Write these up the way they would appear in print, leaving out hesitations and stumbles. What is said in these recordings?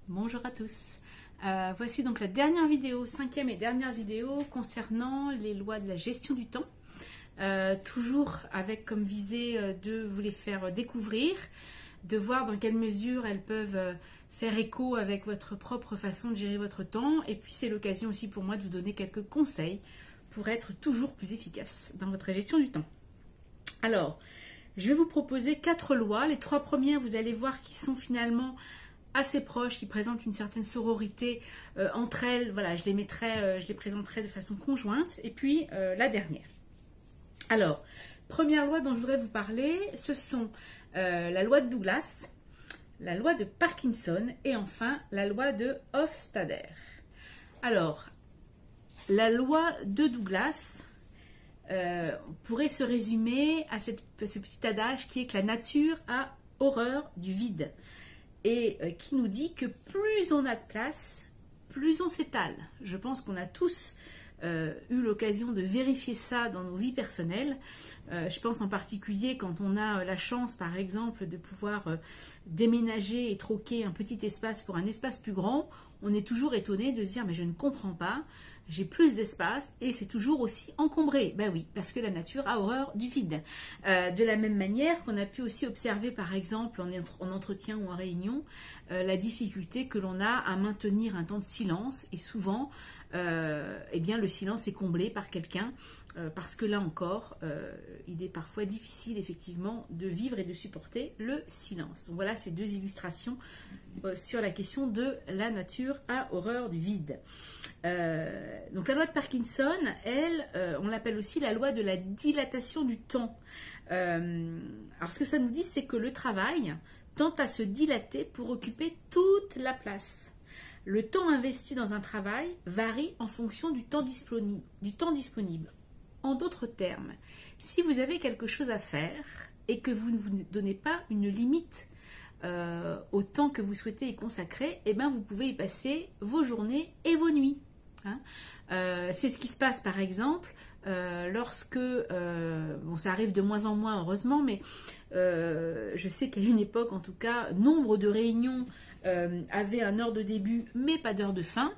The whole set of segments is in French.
Bonjour à tous. Voici donc la dernière vidéo, cinquième et dernière vidéo concernant les lois de la gestion du temps. Toujours avec comme visée de vous les faire découvrir, de voir dans quelle mesure elles peuvent faire écho avec votre propre façon de gérer votre temps. Et puis c'est l'occasion aussi pour moi de vous donner quelques conseils pour être toujours plus efficace dans votre gestion du temps. Alors, je vais vous proposer 4 lois. Les 3 premières, vous allez voir, qui sont finalement assez proches, qui présentent une certaine sororité entre elles. Voilà, je les présenterai de façon conjointe. Et puis la dernière. Alors, première loi dont je voudrais vous parler, ce sont la loi de Douglas, la loi de Parkinson et enfin la loi de Hofstadter. Alors, la loi de Douglas pourrait se résumer à ce petit adage qui est que la nature a horreur du vide et qui nous dit que plus on a de place, plus on s'étale. Je pense qu'on a tous eu l'occasion de vérifier ça dans nos vies personnelles. Je pense en particulier quand on a la chance, par exemple, de pouvoir déménager et troquer un petit espace pour un espace plus grand. On est toujours étonné de se dire mais je ne comprends pas, j'ai plus d'espace et c'est toujours aussi encombré. Ben oui, parce que la nature a horreur du vide. De la même manière qu'on a pu aussi observer, par exemple, en entretien ou en réunion, la difficulté que l'on a à maintenir un temps de silence. Et souvent, eh bien, le silence est comblé par quelqu'un. Parce que là encore, il est parfois difficile effectivement de vivre et de supporter le silence. Donc voilà ces deux illustrations sur la question de la nature a horreur du vide. Donc la loi de Parkinson, elle, on l'appelle aussi la loi de la dilatation du temps. Alors ce que ça nous dit, c'est que le travail tend à se dilater pour occuper toute la place. Le temps investi dans un travail varie en fonction du temps disponible. En d'autres termes, si vous avez quelque chose à faire et que vous ne vous donnez pas une limite au temps que vous souhaitez y consacrer, eh bien vous pouvez y passer vos journées et vos nuits. Hein. C'est ce qui se passe par exemple lorsque, bon ça arrive de moins en moins heureusement, mais je sais qu'à une époque en tout cas, nombre de réunions avaient une heure de début mais pas d'heure de fin.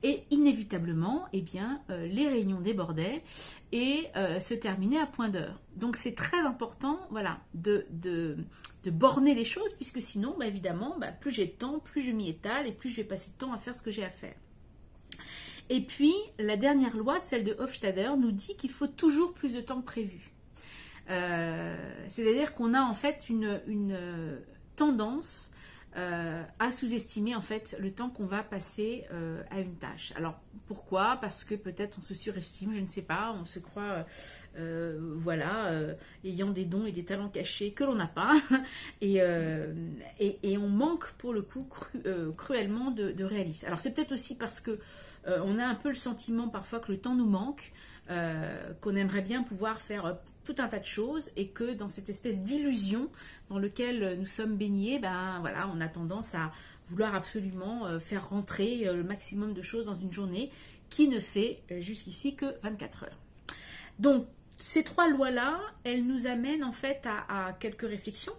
Et inévitablement, eh bien, les réunions débordaient et se terminaient à point d'heure. Donc c'est très important, voilà, de borner les choses, puisque sinon, bah, évidemment, bah, plus j'ai de temps, plus je m'y étale et plus je vais passer de temps à faire ce que j'ai à faire. Et puis, la dernière loi, celle de Hofstadter, nous dit qu'il faut toujours plus de temps que prévu. C'est-à-dire qu'on a en fait une tendance à sous-estimer en fait le temps qu'on va passer à une tâche. Alors pourquoi? Parce que peut-être on se surestime, je ne sais pas, on se croit ayant des dons et des talents cachés que l'on n'a pas et on manque pour le coup cruellement de réalisme. Alors c'est peut-être aussi parce que on a un peu le sentiment parfois que le temps nous manque, qu'on aimerait bien pouvoir faire tout un tas de choses et que dans cette espèce d'illusion dans laquelle nous sommes baignés, ben voilà, on a tendance à vouloir absolument faire rentrer le maximum de choses dans une journée qui ne fait jusqu'ici que 24 heures. Donc ces 3 lois-là, elles nous amènent en fait à quelques réflexions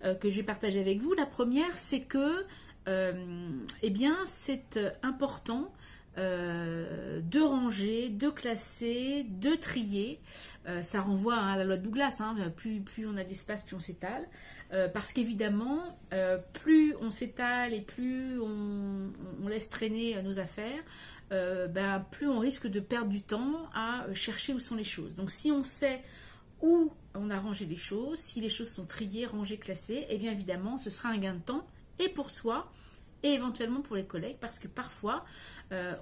que je vais partager avec vous. La première, c'est que eh bien, c'est important de ranger, de classer, de trier. Ça renvoie à la loi de Douglas, hein, plus on a d'espace, plus on s'étale. Parce qu'évidemment, plus on s'étale et plus on laisse traîner nos affaires, plus on risque de perdre du temps à chercher où sont les choses. Donc si on sait où on a rangé les choses, si les choses sont triées, rangées, classées, et bien évidemment, ce sera un gain de temps et pour soi, et éventuellement pour les collègues, parce que parfois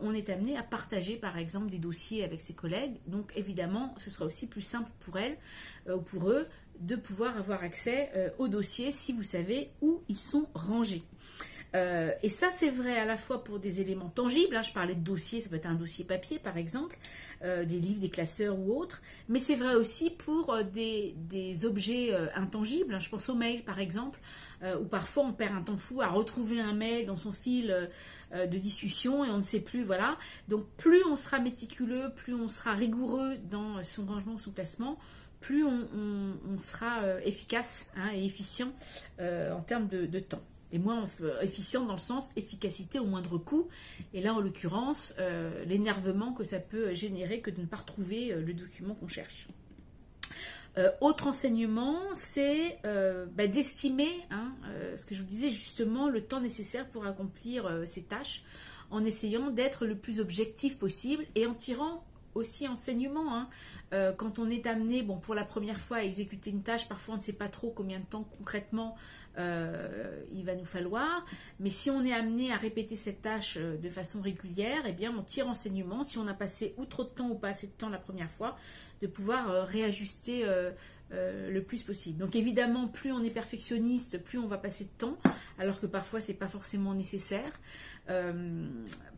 on est amené à partager par exemple des dossiers avec ses collègues, donc évidemment ce sera aussi plus simple pour elles ou pour eux de pouvoir avoir accès aux dossiers si vous savez où ils sont rangés. Et ça c'est vrai à la fois pour des éléments tangibles, hein, je parlais de dossiers, ça peut être un dossier papier par exemple, des livres, des classeurs ou autres, mais c'est vrai aussi pour des objets intangibles, hein, je pense aux mails par exemple, où parfois on perd un temps fou à retrouver un mail dans son fil de discussion et on ne sait plus, voilà. Donc plus on sera méticuleux, plus on sera rigoureux dans son rangement ou son classement, plus on sera efficace, hein, et efficient en termes de temps. et moins efficiente dans le sens efficacité au moindre coût. Et là, en l'occurrence, l'énervement que ça peut générer que de ne pas retrouver le document qu'on cherche. Autre enseignement, c'est d'estimer, ce que je vous disais justement, le temps nécessaire pour accomplir ces tâches, en essayant d'être le plus objectif possible et en tirant aussi enseignement. Quand on est amené, pour la première fois à exécuter une tâche, parfois on ne sait pas trop combien de temps concrètement il va nous falloir, mais si on est amené à répéter cette tâche de façon régulière, eh bien on tire enseignement. Si on a passé ou trop de temps ou pas assez de temps la première fois, de pouvoir réajuster le plus possible. Donc évidemment, plus on est perfectionniste, plus on va passer de temps, alors que parfois c'est pas forcément nécessaire.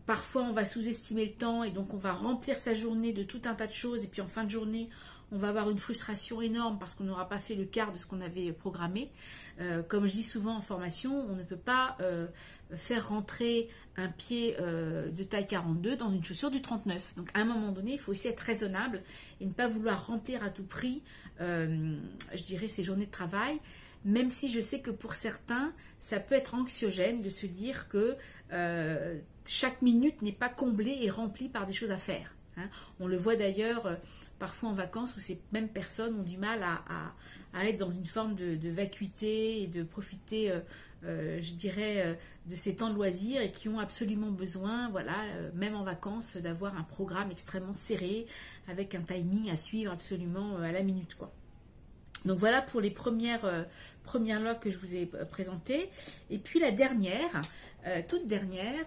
Parfois on va sous-estimer le temps et donc on va remplir sa journée de tout un tas de choses, et puis en fin de journée on va avoir une frustration énorme parce qu'on n'aura pas fait le quart de ce qu'on avait programmé. Comme je dis souvent en formation, on ne peut pas faire rentrer un pied de taille 42 dans une chaussure du 39. Donc à un moment donné, il faut aussi être raisonnable et ne pas vouloir remplir à tout prix, je dirais, ces journées de travail, même si je sais que pour certains, ça peut être anxiogène de se dire que chaque minute n'est pas comblée et remplie par des choses à faire. On le voit d'ailleurs parfois en vacances où ces mêmes personnes ont du mal à être dans une forme de vacuité et de profiter, je dirais, de ces temps de loisirs, et qui ont absolument besoin, même en vacances, d'avoir un programme extrêmement serré avec un timing à suivre absolument à la minute, quoi. Donc voilà pour les premières lois que je vous ai présentées. Et puis la dernière, toute dernière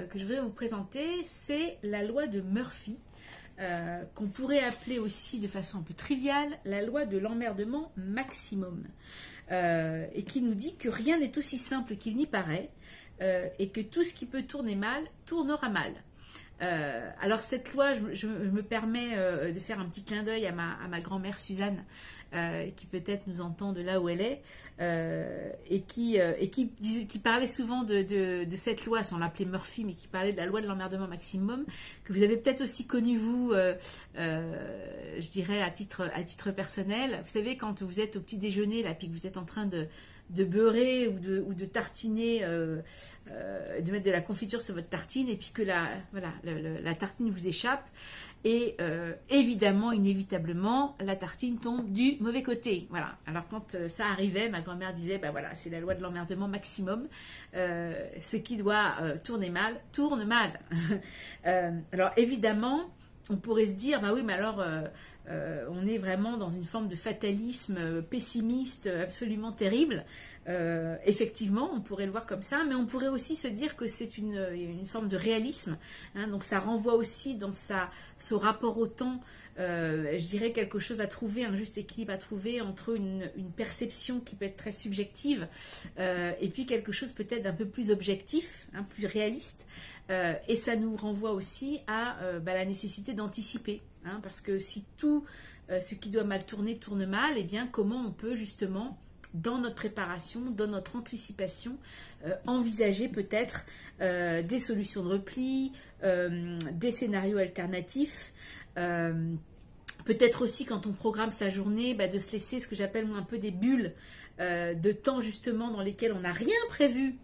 que je voudrais vous présenter, c'est la loi de Murphy, qu'on pourrait appeler aussi de façon un peu triviale la loi de l'emmerdement maximum, et qui nous dit que rien n'est aussi simple qu'il n'y paraît, et que tout ce qui peut tourner mal tournera mal. Alors cette loi, je me permets de faire un petit clin d'œil à ma grand-mère Suzanne, qui peut-être nous entend de là où elle est, et qui parlait souvent de cette loi, sans l'appeler Murphy, mais qui parlait de la loi de l'emmerdement maximum, que vous avez peut-être aussi connu vous, je dirais à titre personnel. Vous savez, quand vous êtes au petit déjeuner là, puis que vous êtes en train de beurrer ou de tartiner, de mettre de la confiture sur votre tartine, et puis que la tartine vous échappe, et évidemment, inévitablement, la tartine tombe du mauvais côté. Voilà. Alors quand ça arrivait, ma grand-mère disait, c'est la loi de l'emmerdement maximum. Ce qui doit tourner mal, tourne mal. Alors évidemment, on pourrait se dire, oui, mais alors on est vraiment dans une forme de fatalisme pessimiste absolument terrible. Effectivement, on pourrait le voir comme ça, mais on pourrait aussi se dire que c'est une forme de réalisme. Donc ça renvoie aussi dans ce rapport au temps, je dirais quelque chose à trouver, un juste équilibre à trouver entre une perception qui peut être très subjective, et puis quelque chose peut-être d'un peu plus objectif, plus réaliste. Et ça nous renvoie aussi à la nécessité d'anticiper, parce que si tout ce qui doit mal tourner tourne mal, eh bien comment on peut justement, dans notre préparation, dans notre anticipation, envisager peut-être des solutions de repli, des scénarios alternatifs, peut-être aussi quand on programme sa journée, de se laisser ce que j'appelle moi un peu des bulles de temps justement dans lesquelles on n'a rien prévu,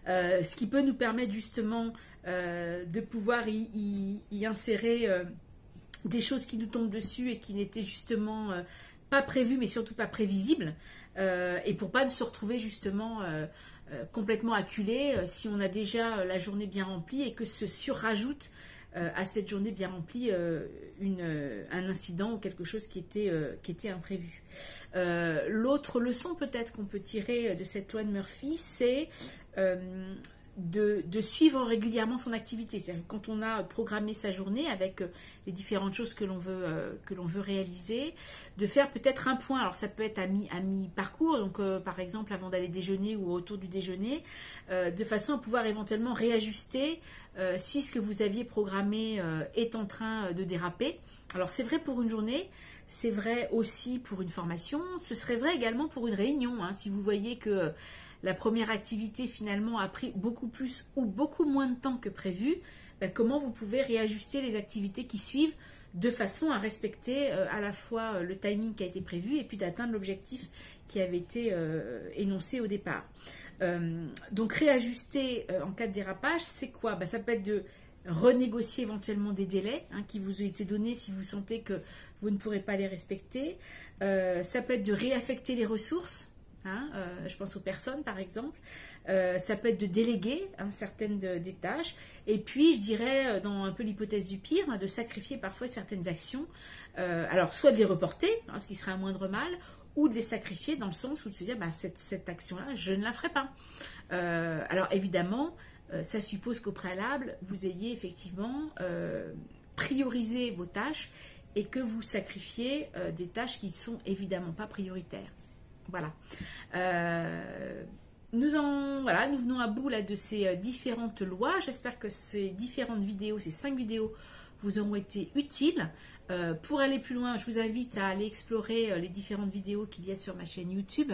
ce qui peut nous permettre justement de pouvoir y insérer des choses qui nous tombent dessus et qui n'étaient justement pas prévues, mais surtout pas prévisibles, et pour pas se retrouver justement complètement acculé si on a déjà la journée bien remplie et que se surrajoute à cette journée bien remplie un incident ou quelque chose qui était imprévu. L'autre leçon peut-être qu'on peut tirer de cette loi de Murphy, c'est de suivre régulièrement son activité. C'est-à-dire que quand on a programmé sa journée avec les différentes choses que l'on veut réaliser, de faire peut-être un point. Alors ça peut être à mi-parcours, donc par exemple avant d'aller déjeuner ou autour du déjeuner, de façon à pouvoir éventuellement réajuster si ce que vous aviez programmé est en train de déraper. Alors c'est vrai pour une journée, c'est vrai aussi pour une formation, ce serait vrai également pour une réunion. Si vous voyez que la première activité finalement a pris beaucoup plus ou beaucoup moins de temps que prévu, comment vous pouvez réajuster les activités qui suivent de façon à respecter à la fois le timing qui a été prévu et puis d'atteindre l'objectif qui avait été énoncé au départ. Donc réajuster en cas de dérapage, c'est quoi? Bah, ça peut être de renégocier éventuellement des délais qui vous ont été donnés si vous sentez que vous ne pourrez pas les respecter. Ça peut être de réaffecter les ressources, je pense aux personnes par exemple. Ça peut être de déléguer certaines des tâches. Et puis je dirais, dans un peu l'hypothèse du pire, de sacrifier parfois certaines actions. Alors soit de les reporter, ce qui serait un moindre mal, ou de les sacrifier dans le sens où de se dire bah, cette action-là, je ne la ferai pas. Alors évidemment, ça suppose qu'au préalable, vous ayez effectivement priorisé vos tâches et que vous sacrifiez des tâches qui ne sont évidemment pas prioritaires. Voilà. Nous venons à bout là, de ces différentes lois. J'espère que ces différentes vidéos, ces 5 vidéos, vous auront été utiles. Pour aller plus loin, je vous invite à aller explorer les différentes vidéos qu'il y a sur ma chaîne YouTube,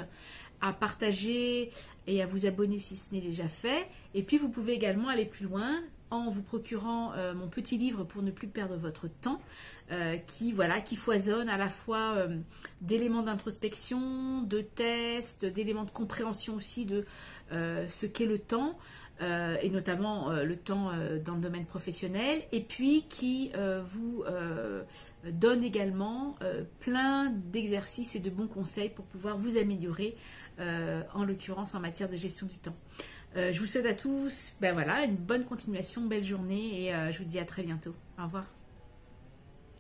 à partager et à vous abonner si ce n'est déjà fait. Et puis vous pouvez également aller plus loin en vous procurant mon petit livre pour ne plus perdre votre temps, qui foisonne à la fois d'éléments d'introspection, de tests, d'éléments de compréhension aussi de ce qu'est le temps, et notamment le temps dans le domaine professionnel, et puis qui vous donne également plein d'exercices et de bons conseils pour pouvoir vous améliorer, en l'occurrence en matière de gestion du temps. Je vous souhaite à tous une bonne continuation, belle journée, et je vous dis à très bientôt. Au revoir.